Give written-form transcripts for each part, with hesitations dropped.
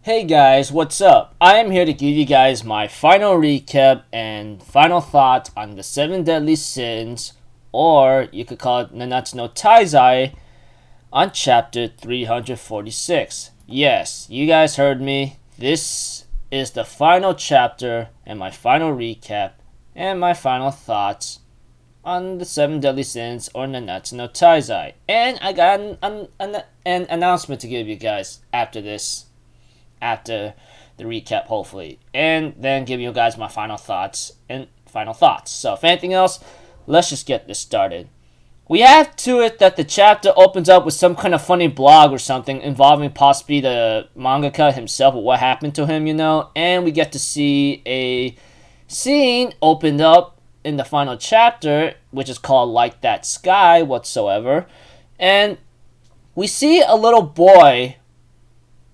Hey guys, what's up? I am here to give you guys my final recap and final thoughts on the 7 deadly sins, or you could call it Nanatsu no Taizai, on chapter 346. Yes, you guys heard me. This is the final chapter and my final recap and my final thoughts on the 7 deadly sins or Nanatsu no Taizai. And I got an announcement to give you guys after the recap, hopefully, and then give you guys my final thoughts. So if anything else, let's just get this started. We have to it that the chapter opens up with some kind of funny blog or something involving possibly the mangaka himself or what happened to him, and we get to see a scene opened up in the final chapter, which is called Like That Sky whatsoever, and we see a little boy,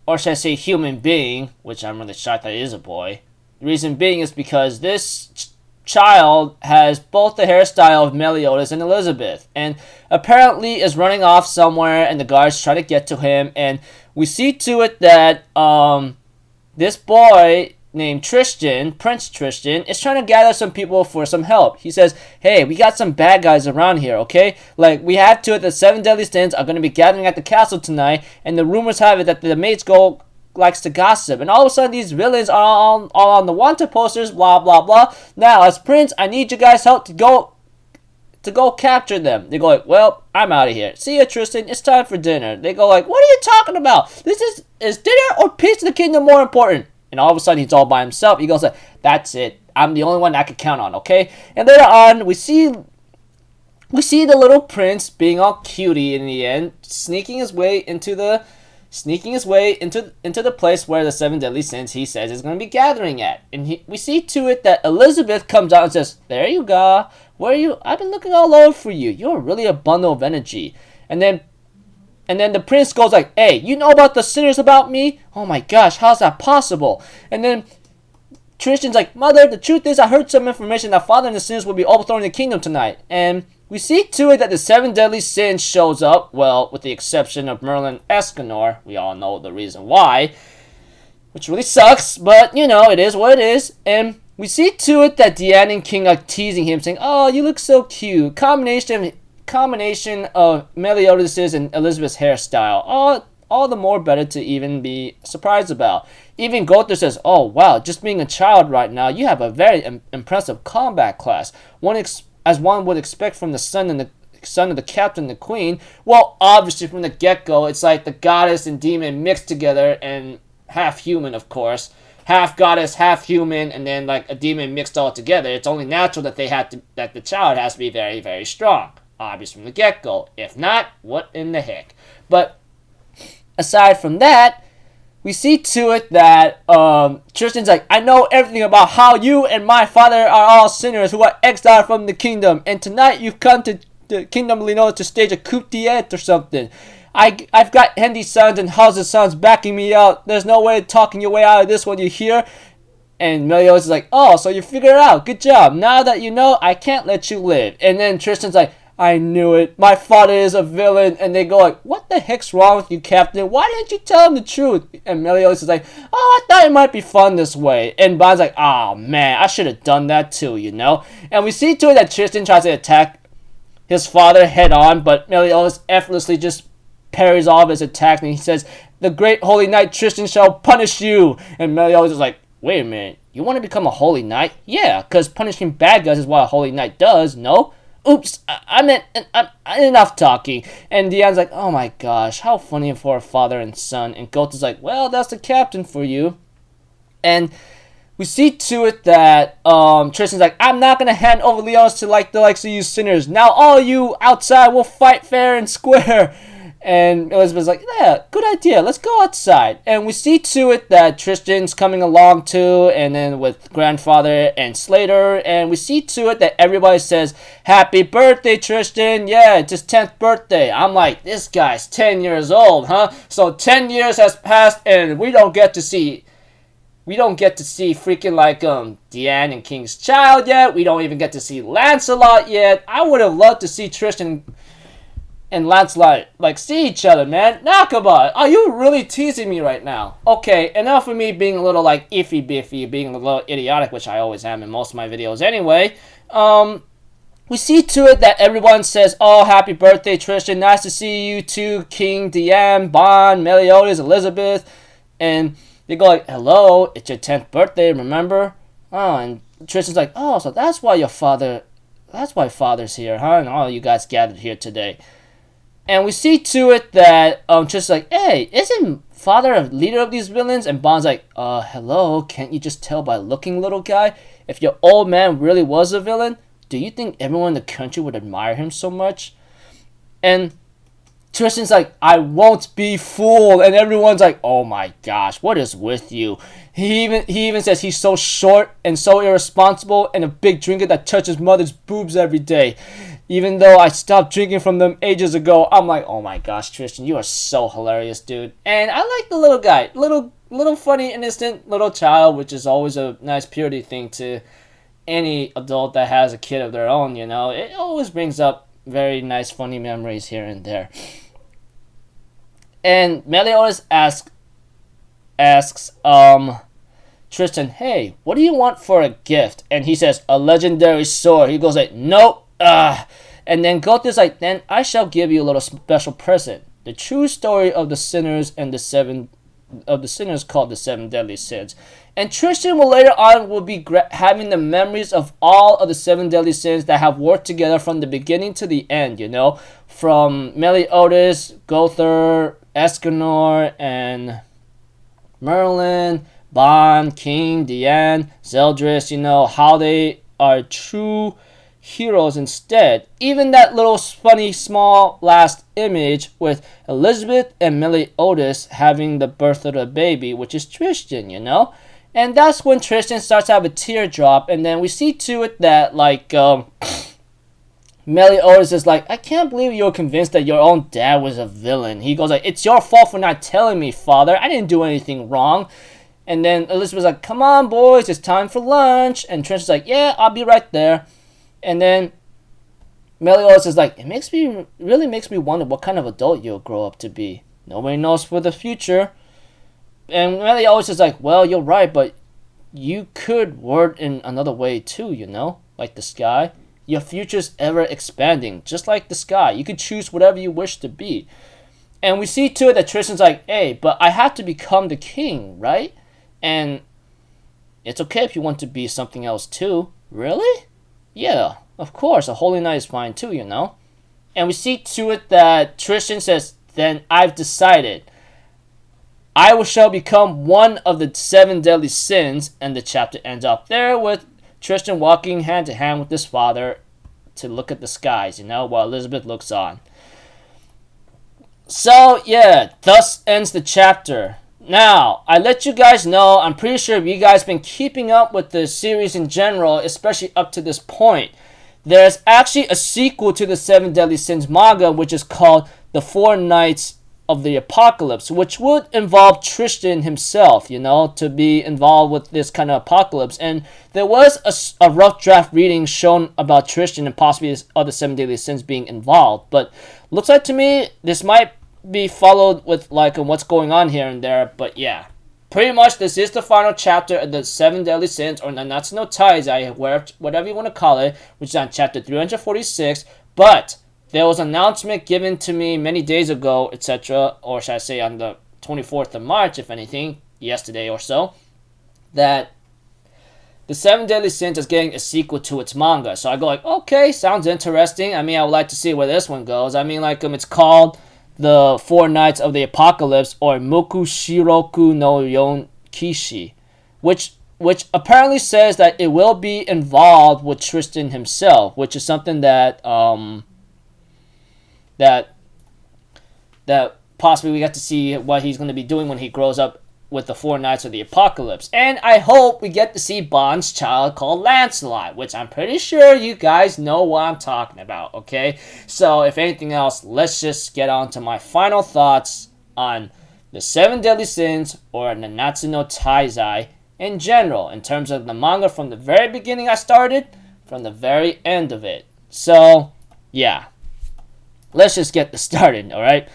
or should I say human being, which I'm really shocked that it is a boy. The reason being is because this child has both the hairstyle of Meliodas and Elizabeth, and apparently is running off somewhere, and the guards try to get to him, and we see to it that this boy named Prince Tristan, is trying to gather some people for some help. He says, hey, we got some bad guys around here, okay? Like, we have to it, the 7 deadly sins are going to be gathering at the castle tonight, and the rumors have it that the maid's goal likes to gossip, and all of a sudden these villains are all on the wanted posters, blah, blah, blah. Now, as Prince, I need you guys' help to go capture them. They go like, well, I'm out of here. See ya, Tristan. It's time for dinner. They go like, what are you talking about? This is dinner or peace of the kingdom more important? And all of a sudden, he's all by himself. He goes like, that's it. I'm the only one I can count on, okay? And later on, we see the little prince being all cutie in the end, sneaking his way into the place where the 7 deadly sins he says is going to be gathering at. And we see to it that Elizabeth comes out and says, there you go. Where are you? I've been looking all over for you. You're really a bundle of energy. And then the prince goes like, hey, you know about the sinners about me? Oh my gosh, how's that possible? And then Tristan's like, mother, the truth is I heard some information that father and the sinners will be overthrowing the kingdom tonight. And we see to it that the 7 deadly sins shows up, well, with the exception of Merlin Escanor. We all know the reason why, which really sucks, but it is what it is. And we see to it that Diane and King are teasing him, saying, oh, you look so cute. Combination of Meliodas' and Elizabeth's hairstyle. All the more better to even be surprised about. Even Gother says, oh wow, just being a child right now, you have a very impressive combat class. As one would expect from the son of the captain, the queen. Well, obviously from the get-go, it's like the goddess and demon mixed together, and half human, of course. Half goddess, half human, and then like a demon mixed all together. It's only natural that that the child has to be very, very strong. Obvious from the get-go. If not, what in the heck? But aside from that, we see to it that Tristan's like, I know everything about how you and my father are all sinners who are exiled from the kingdom, and tonight you've come to the kingdom of Lino to stage a coup d'etat or something. I've got Hendy's sons and House's sons backing me out. There's no way of talking your way out of this one, you hear? And Meliodas is like, oh, so you figured it out. Good job. Now that you know, I can't let you live. And then Tristan's like, I knew it. My father is a villain. And they go like, what the heck's wrong with you, Captain? Why didn't you tell him the truth? And Meliodas is like, oh, I thought it might be fun this way. And Bond's like, oh, man, I should have done that too, And we see to it that Tristan tries to attack his father head on, but Meliodas effortlessly just parries all of his attacks. And he says, the great holy knight Tristan shall punish you. And Meliodas is like, wait a minute. You want to become a holy knight? Yeah, because punishing bad guys is what a holy knight does, no? Oops, I meant, enough talking. And Diane's like, oh my gosh, how funny for a father and son. And Gother's like, well, that's the captain for you. And we see to it that Tristan's like, I'm not going to hand over Leonis to the likes of you sinners. Now all you outside will fight fair and square. And Elizabeth's like, yeah, good idea. Let's go outside. And we see to it that Tristan's coming along too, and then with grandfather and Slater. And we see to it that everybody says, happy birthday, Tristan. Yeah, it's his 10th birthday. I'm like, this guy's 10 years old, huh? So 10 years has passed, and we don't get to see freaking like Diane and King's Child yet. We don't even get to see Lancelot yet. I would have loved to see Tristan and Lancelot like see each other, man. Nakaba, are you really teasing me right now? Okay, enough of me being a little like iffy biffy, being a little idiotic, which I always am in most of my videos anyway. We see to it that everyone says, "Oh, happy birthday, Tristan! Nice to see you too, King, Diane, Bond, Meliodas, Elizabeth," and they go like, "Hello, it's your 10th birthday, remember?" Oh, and Tristan's like, "Oh, so that's why Father's here, huh? And all you guys gathered here today." And we see to it that Tristan's like, "Hey, isn't Father a leader of these villains?" And Bond's like, hello, can't you just tell by looking, little guy? If your old man really was a villain, do you think everyone in the country would admire him so much? And Tristan's like, "I won't be fooled," and everyone's like, "Oh my gosh, what is with you?" He even says he's so short and so irresponsible and a big drinker that touches mother's boobs every day. Even though I stopped drinking from them ages ago, I'm like, oh my gosh, Tristan, you are so hilarious, dude. And I like the little guy, little funny, innocent little child, which is always a nice purity thing to any adult that has a kid of their own. You know, it always brings up very nice, funny memories here and there. And Meliodas asks Tristan, "Hey, what do you want for a gift?" And he says, "A legendary sword." He goes like, "Nope." And then Goth's like, "Then I shall give you a little special present. The true story of the sinners and the seven called the 7 deadly sins." And Tristan will later on be having the memories of all of the 7 deadly sins that have worked together from the beginning to the end, you know, from Meliodas, Gother, Escanor, and Merlin, Bond, King, Diane, Zeldris, you know, how they are true heroes instead. Even that little funny small last image with Elizabeth and Meliodas having the birth of the baby, which is Tristan, you know. And that's when Tristan starts to have a teardrop, and then we see to it that like Meliodas is like, "I can't believe you're convinced that your own dad was a villain." He goes like, "It's your fault for not telling me, father. I didn't do anything wrong." And then Elizabeth's like, "Come on, boys, it's time for lunch." And Tristan's like, "Yeah, I'll be right there." And then Meliodas is like, "It really makes me wonder what kind of adult you'll grow up to be. Nobody knows for the future." And Meliodas is like, "Well, you're right, but you could word in another way too, you know, like the sky. Your future's ever expanding, just like the sky. You could choose whatever you wish to be." And we see to it that Tristan's like, "Hey, but I have to become the king, right? And it's okay if you want to be something else too." "Really?" "Yeah, of course. A holy knight is fine too, you know." And we see to it that Tristan says, "Then I've decided. I shall become one of the 7 deadly sins." And the chapter ends up there with Tristan walking hand to hand with his father to look at the skies, you know, while Elizabeth looks on. So, yeah, thus ends the chapter. Now, I let you guys know, I'm pretty sure if you guys been keeping up with the series in general, especially up to this point, there's actually a sequel to the 7 Deadly Sins manga, which is called The 4 Nights of the Apocalypse, which would involve Tristan himself, you know, to be involved with this kind of apocalypse. And there was a rough draft reading shown about Tristan and possibly his other 7 Deadly Sins being involved. But looks like to me, this might be followed with like what's going on here and there. But yeah, pretty much this is the final chapter of the 7 Deadly Sins, or Nanatsu no Taizai, whatever you want to call it, which is on chapter 346. But there was an announcement given to me many days ago, etc., or should I say on the 24th of March, if anything, yesterday or so, that the 7 Deadly Sins is getting a sequel to its manga. So I go like, okay, sounds interesting. I mean, I would like to see where this one goes. I mean, like, it's called The 4 Nights of the Apocalypse, or Moku Shiroku no Yon Kishi, which apparently says that it will be involved with Tristan himself, which is something that that possibly we get to see what he's going to be doing when he grows up with the 4 Nights of the Apocalypse. And I hope we get to see Bond's child called Lancelot, which I'm pretty sure you guys know what I'm talking about, okay? So if anything else, let's just get on to my final thoughts on the 7 Deadly Sins, or Nanatsu no Taizai in general, in terms of the manga from the very beginning I started, from the very end of it. So, yeah. let's just get this started, alright?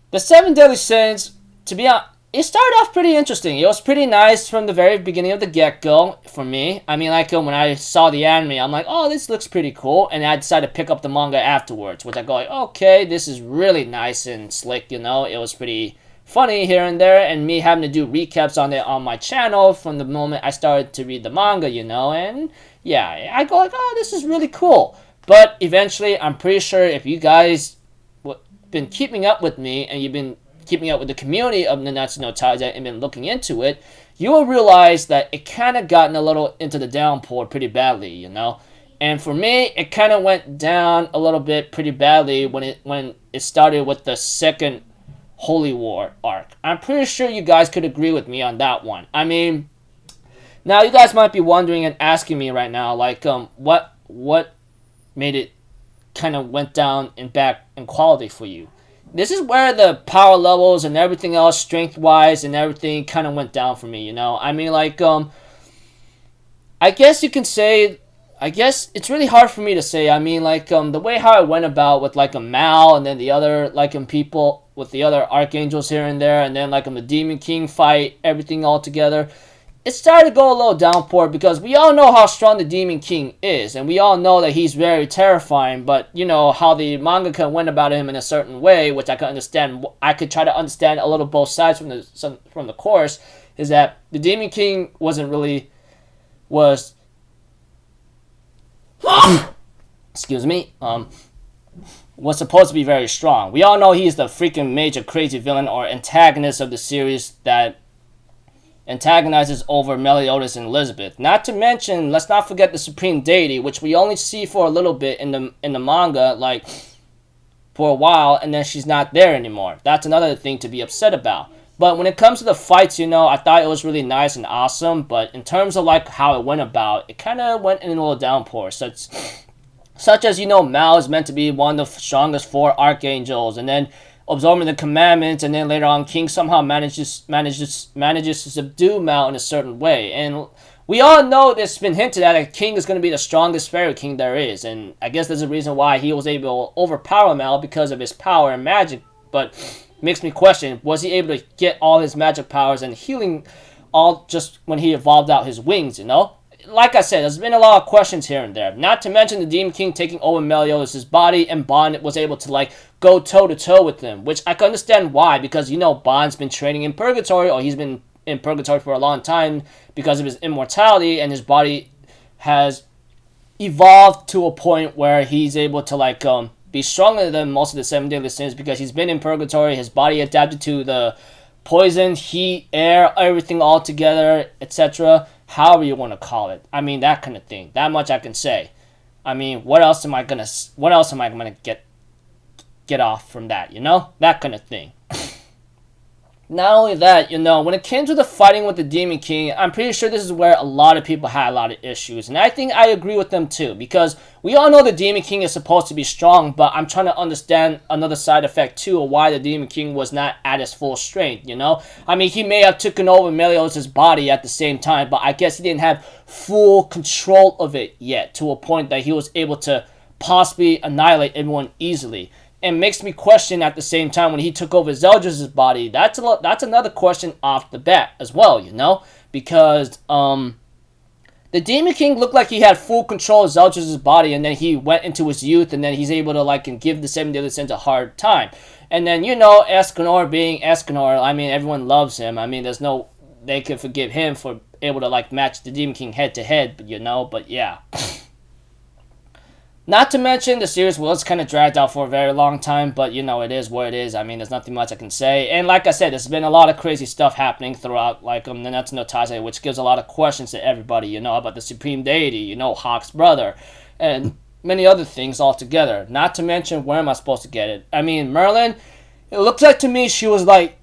The 7 Deadly Sins, to be honest, it started off pretty interesting. It was pretty nice from the very beginning of the get-go for me. I mean, like, when I saw the anime, I'm like, oh, this looks pretty cool. And I decided to pick up the manga afterwards, which I go like, okay, this is really nice and slick, you know? It was pretty funny here and there, and me having to do recaps on it on my channel from the moment I started to read the manga, you know? And, yeah, I go like, oh, this is really cool. But eventually, I'm pretty sure if you guys been keeping up with me and you've been keeping up with the community of Nanatsu no Taizai and been looking into it, you will realize that it kind of gotten a little into the downpour pretty badly, you know? And for me, it kind of went down a little bit pretty badly when it started with the second Holy War arc. I'm pretty sure you guys could agree with me on that one. I mean, now you guys might be wondering and asking me right now, like, what made it kind of went down back in quality for you? This is where the power levels and everything else, strength-wise and everything, kind of went down for me, you know? I mean, like, I guess you can say, I guess it's really hard for me to say. I mean, like, the way how I went about with, like, a Mal and then the other, like, people with the other archangels here and there, and then, like, the Demon King fight, everything all together, it started to go a little downpour because we all know how strong the Demon King is, and we all know that he's very terrifying, but, you know, how the mangaka went about him in a certain way, which I could understand. I could try to understand a little both sides from the course, is that the Demon King was excuse me, was supposed to be very strong. We all know he's the freaking major crazy villain or antagonist of the series that antagonizes over Meliodas and Elizabeth. Not to mention, let's not forget the Supreme Deity, which we only see for a little bit in the manga, like, for a while, and then she's not there anymore. That's another thing to be upset about. But when it comes to the fights, you know, I thought it was really nice and awesome, but in terms of, like, how it went about, it kind of went in a little downpour. Such as, you know, Mal is meant to be one of the strongest 4 archangels, and then absorbing the commandments, and then later on King somehow manages to subdue Mal in a certain way. And we all know this has been hinted at that King is going to be the strongest fairy king there is, and I guess there's a reason why he was able to overpower Mal because of his power and magic, but makes me question, was he able to get all his magic powers and healing all just when he evolved out his wings, you know? Like I said, there's been a lot of questions here and there. Not to mention the Demon King taking over Meliodas' body, and Bond was able to, like, go toe-to-toe with him, which I can understand why, because, you know, Bond's been training in Purgatory, or he's been in Purgatory for a long time because of his immortality, and his body has evolved to a point where he's able to, like, be stronger than most of the 7 Deadly Sins because he's been in Purgatory, his body adapted to the poison, heat, air, everything all together, etc., however you want to call it. I mean, that kind of thing. That much I can say. I mean, what else am I gonna get off from that, you know? That kind of thing. Not only that, you know, when it came to the fighting with the Demon King, I'm pretty sure this is where a lot of people had a lot of issues. And I think I agree with them too, because we all know the Demon King is supposed to be strong, but I'm trying to understand another side effect too of why the Demon King was not at his full strength, you know? I mean, he may have taken over Meliodas' body at the same time, but I guess he didn't have full control of it yet, to a point that he was able to possibly annihilate everyone easily. And makes me question at the same time when he took over Zeldris' body. That's another question off the bat as well, you know? Because the Demon King looked like he had full control of Zeldris' body, and then he went into his youth, and then he's able to, like, and give the 7 Deadly Sins a hard time. And then, you know, Escanor being Escanor, I mean, everyone loves him. I mean, there's no, they could forgive him for able to, like, match the Demon King head to head, you know? But yeah. Not to mention, the series was kind of dragged out for a very long time, but, you know, it is what it is. I mean, there's nothing much I can say. And like I said, there's been a lot of crazy stuff happening throughout, like, Nanatsu no Taizai, which gives a lot of questions to everybody, you know, about the Supreme Deity, you know, Hawk's brother, and many other things altogether. Not to mention, where am I supposed to get it? I mean, Merlin, it looks like to me she was, like,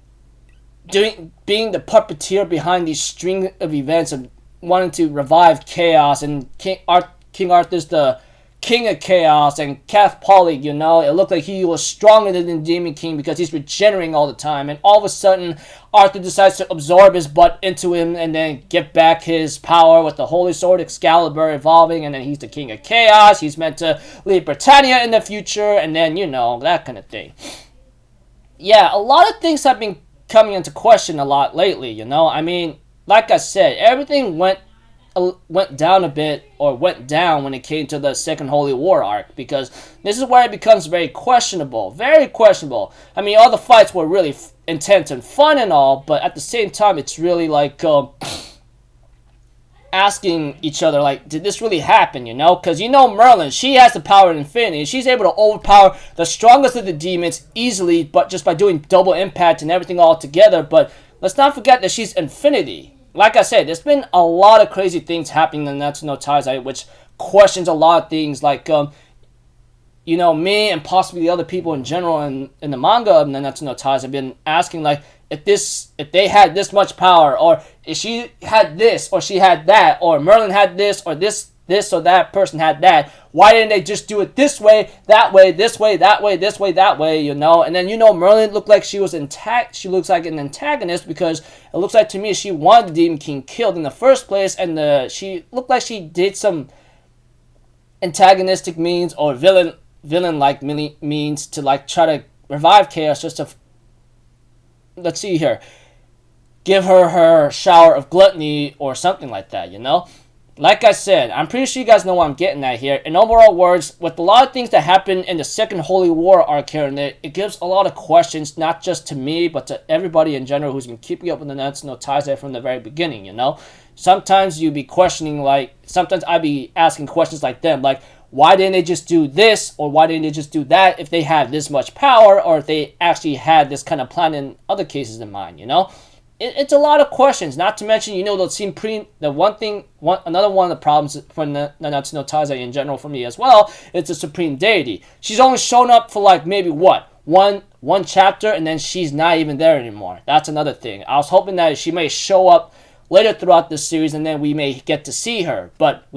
being the puppeteer behind these string of events of wanting to revive chaos, and King Arthur's the King of Chaos, and Kath Polly, you know, it looked like he was stronger than the Demon King because he's regenerating all the time, and all of a sudden, Arthur decides to absorb his butt into him and then get back his power with the Holy Sword Excalibur evolving, and then he's the King of Chaos, he's meant to lead Britannia in the future, and then, you know, that kind of thing. Yeah, a lot of things have been coming into question a lot lately, you know, I mean, like I said, everything went down a bit, or went down when it came to the Second Holy War arc, because this is where it becomes very questionable. I mean, all the fights were really intense and fun and all, but at the same time, it's really like asking each other, like, did this really happen, you know? Because, you know, Merlin, she has the power of infinity. She's able to overpower the strongest of the demons easily, but just by doing double impact and everything all together. But let's not forget that she's infinity. Like I said, there's been a lot of crazy things happening in Nanatsu no Taizai, which questions a lot of things, like, you know, me and possibly the other people in general in the manga of Nanatsu no Taizai have been asking, like, if they had this much power, or if she had this, or she had that, or Merlin had this, or this or that person had that, why didn't they just do it this way, that way, this way, that way, this way, that way, you know? And then, you know, Merlin looked like she looks like an antagonist, because it looks like to me she wanted the Demon King killed in the first place, and she looked like she did some antagonistic means or villain-like means to, like, try to revive Chaos, just to, let's see here, give her shower of gluttony or something like that, you know? Like I said, I'm pretty sure you guys know what I'm getting at here. In overall words, with a lot of things that happened in the Second Holy War arc here, and it gives a lot of questions, not just to me, but to everybody in general who's been keeping up with the Nanatsu no Taizai from the very beginning, you know? Sometimes you be questioning, like, sometimes I be asking questions like them, like, why didn't they just do this, or why didn't they just do that if they had this much power, or if they actually had this kind of plan in other cases in mind, you know? It's a lot of questions, not to mention, you know, another one of the problems for Nanatsu no Taizai in general for me as well, it's the Supreme Deity. She's only shown up for, like, maybe, one chapter, and then she's not even there anymore. That's another thing. I was hoping that she may show up later throughout this series, and then we may get to see her, but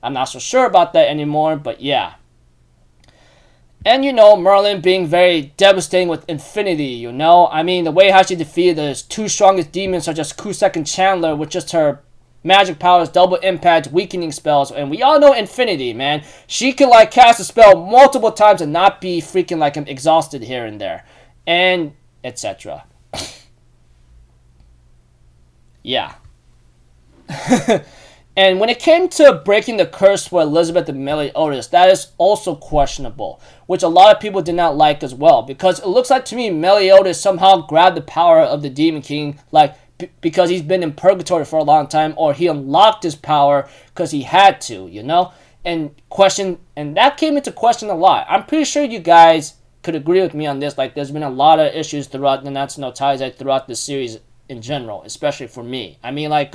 I'm not so sure about that anymore, but yeah. And, you know, Merlin being very devastating with infinity, you know? I mean, the way how she defeated the two strongest demons, such as Kusek and Chandler, with just her magic powers, double impact, weakening spells. And we all know infinity, man. She can, like, cast a spell multiple times and not be freaking, like, exhausted here and there. And etc. Yeah. And when it came to breaking the curse for Elizabeth and Meliodas, that is also questionable, which a lot of people did not like as well, because it looks like to me Meliodas somehow grabbed the power of the Demon King, like, because he's been in purgatory for a long time, or he unlocked his power because he had to, you know? And that came into question a lot. I'm pretty sure you guys could agree with me on this. Like, there's been a lot of issues throughout Nanatsu no Taizai, throughout the series in general, especially for me. I mean, like,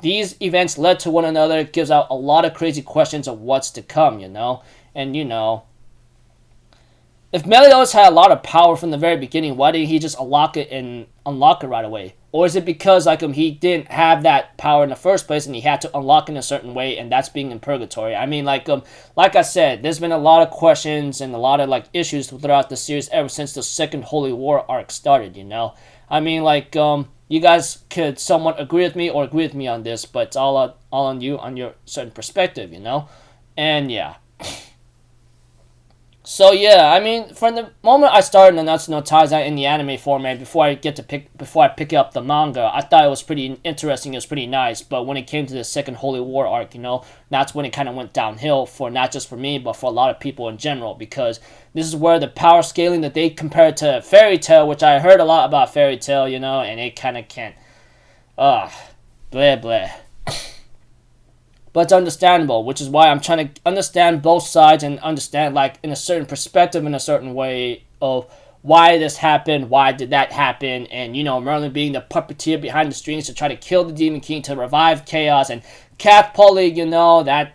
these events led to one another. It gives out a lot of crazy questions of what's to come, you know? And, you know, if Meliodas had a lot of power from the very beginning, why didn't he just unlock it right away? Or is it because, like, he didn't have that power in the first place and he had to unlock it in a certain way, and that's being in purgatory? I mean, like I said, there's been a lot of questions and a lot of, like, issues throughout the series ever since the Second Holy War arc started, you know? I mean, like, you guys could somewhat agree with me or agree with me on this, but it's all on you, on your certain perspective, you know? And yeah. So yeah, I mean, from the moment I started Nanatsu no Taizai in the anime format, before I pick up the manga, I thought it was pretty interesting, it was pretty nice, but when it came to the Second Holy War arc, you know, that's when it kind of went downhill, for not just for me, but for a lot of people in general, because this is where the power scaling that they compared to Fairy Tail, which I heard a lot about Fairy Tail, you know, and it kind of can't, blah blah. But it's understandable, which is why I'm trying to understand both sides and understand, like, in a certain perspective, in a certain way of why this happened, why did that happen, and, you know, Merlin being the puppeteer behind the strings to try to kill the Demon King to revive Chaos, and Kath Polly, you know, that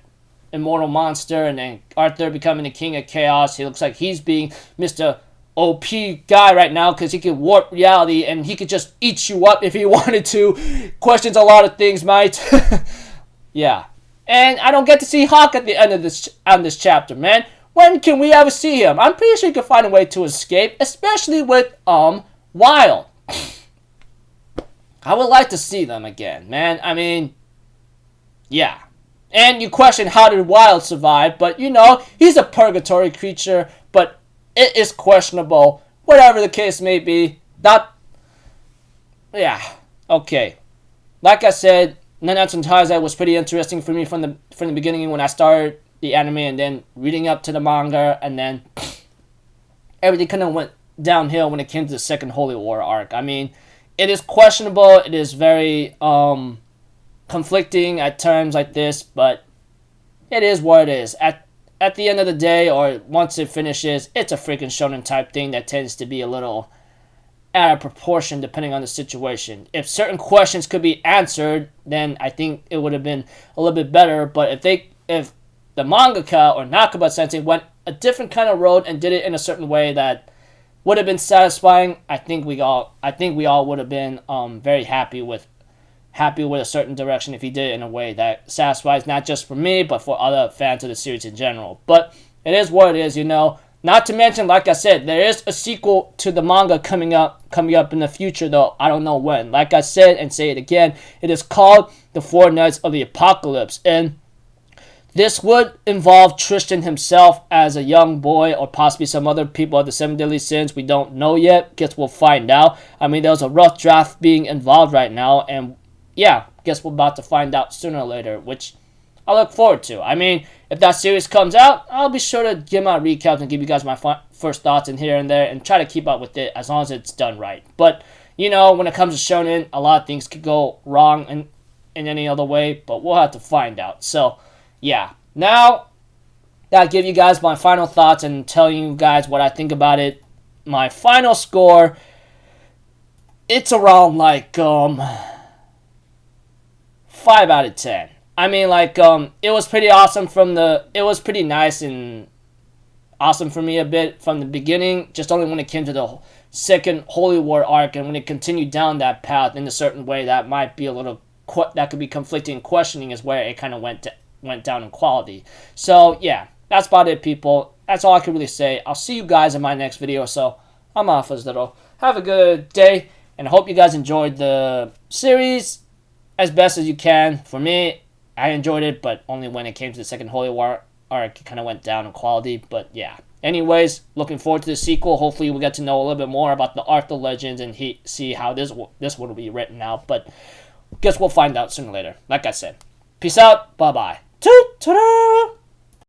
immortal monster, and then Arthur becoming the King of Chaos. He looks like he's being Mr. OP guy right now because he could warp reality and he could just eat you up if he wanted to. Questions a lot of things, mate. Yeah. And I don't get to see Hawk at the end of this chapter, man. When can we ever see him? I'm pretty sure he could find a way to escape, especially with Wild. I would like to see them again, man. I mean, yeah. And you question how did Wild survive, but you know, he's a purgatory creature, but it is questionable. Whatever the case may be. Yeah. Okay. Like I said, Nanatsu and Taizai was pretty interesting for me from the beginning when I started the anime and then reading up to the manga, and then everything kind of went downhill when it came to the second Holy War arc. I mean, it is questionable. It is very conflicting at times like this, but it is what it is. At the end of the day, or once it finishes, it's a freaking shonen type thing that tends to be a little out of proportion depending on the situation. If certain questions could be answered, then I think it would have been a little bit better. But if the mangaka or Nakaba Sensei went a different kind of road and did it in a certain way that would have been satisfying, I think we all would have been very happy with a certain direction if he did it in a way that satisfies not just for me but for other fans of the series in general. But it is what it is, you know. Not to mention, like I said, there is a sequel to the manga coming up in the future, though I don't know when. Like I said, and say it again, it is called The Four Knights of the Apocalypse, and this would involve Tristan himself as a young boy, or possibly some other people of the Seven Deadly Sins. We don't know yet. Guess we'll find out. I mean, there's a rough draft being involved right now, and yeah, guess we're about to find out sooner or later, which I look forward to. I mean, if that series comes out, I'll be sure to give my recaps and give you guys my first thoughts in here and there and try to keep up with it as long as it's done right. But, you know, when it comes to shonen, a lot of things could go wrong in any other way, but we'll have to find out. So, yeah. Now, I'll give you guys my final thoughts and tell you guys what I think about it. My final score, it's around like 5 out of 10. I mean, like, it was pretty awesome it was pretty nice and awesome for me a bit from the beginning, just only when it came to the second Holy War arc, and when it continued down that path in a certain way that might be a little, that could be conflicting and questioning is where it kind of went down in quality. So, yeah, that's about it, people. That's all I can really say. I'll see you guys in my next video, so I'm off as little. Have a good day, and I hope you guys enjoyed the series as best as you can. For me, I enjoyed it, but only when it came to the second Holy War arc, it kind of went down in quality. But yeah. Anyways, looking forward to the sequel. Hopefully, we'll get to know a little bit more about the Arthur legends and see how this one will be written out. But guess we'll find out sooner or later. Like I said, peace out. Bye bye. Ta-da!